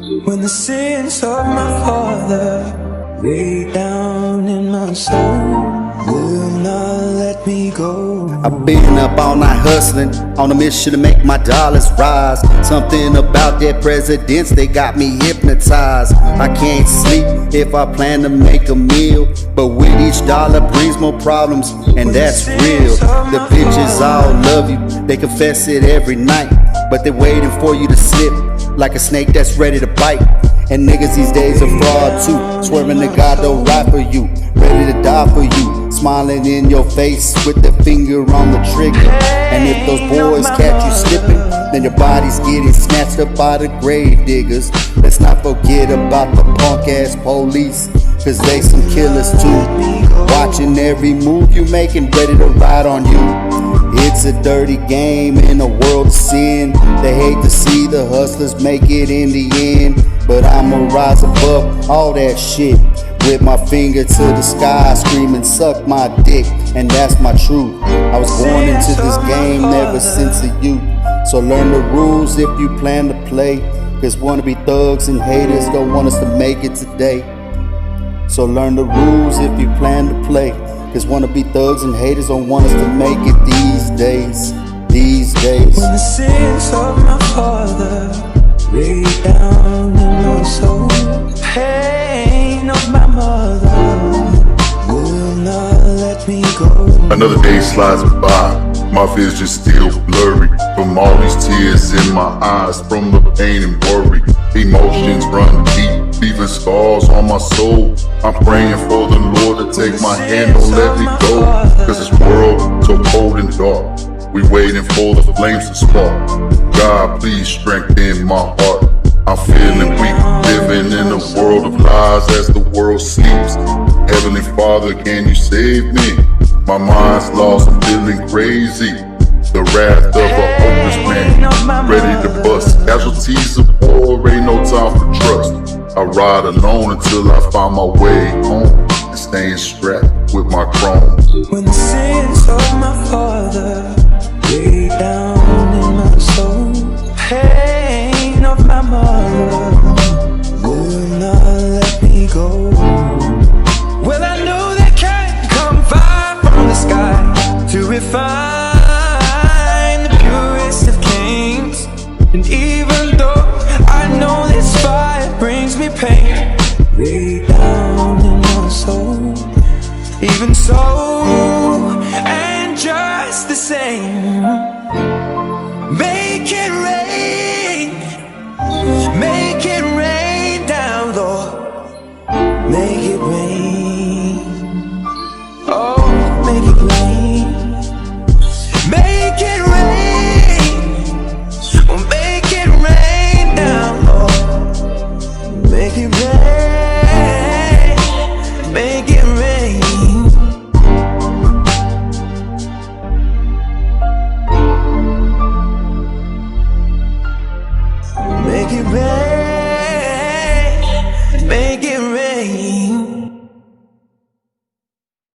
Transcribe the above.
When the sins of my father lay down in my soul, will not let me go. I've been up all night hustling, on a mission to make my dollars rise. Something about their presidents, they got me hypnotized. I can't sleep if I plan to make a meal, but with each dollar brings more problems, and that's real. The bitches all love you, they confess it every night, but they're waiting for you to slip, like a snake that's ready to bite. And niggas these days are fraud too, swearing to God they'll ride for you, ready to die for you, smiling in your face with their finger on the trigger. And if those boys catch you slipping, then your body's getting snatched up by the grave diggers. Let's not forget about the punk ass police, cause they some killers too, watching every move you making, ready to ride on you. It's a dirty game in a world of sin. They hate to see the hustlers make it in the end, but I'ma rise above all that shit, with my finger to the sky, screaming suck my dick, and that's my truth. I was born into this game ever since a youth, so learn the rules if you plan to play, cause wannabe thugs and haters don't want us to make it today. So learn the rules if you plan to play, cause wannabe thugs and haters don't want us to make it these days. These days. When the sins of my father lay down in my soul, pain of my mother will not let me go. Another day slides by, my vision still blurry, from all these tears in my eyes, from the pain and worry. Emotions run deep, leaving scars on my soul. I'm praying for the Lord to take my hand, don't let me go, cause this world so cold and dark, we waiting for the flames to spark. God, please strengthen my heart. I'm feeling weak, living in a world of lies as the world sleeps. Heavenly Father, can you save me? My mind's lost, I'm feeling crazy. The wrath of a hopeless man, ready to bust. Casualties of war, ain't no time for trust. I ride alone until I find my way home, and staying strapped with my chrome. When the sins of my father lay down in my soul, pain of my mother will not let me go. Well, I know there can't come fire from the sky to refine the purest of kings. And even though I know this fire brings me pain,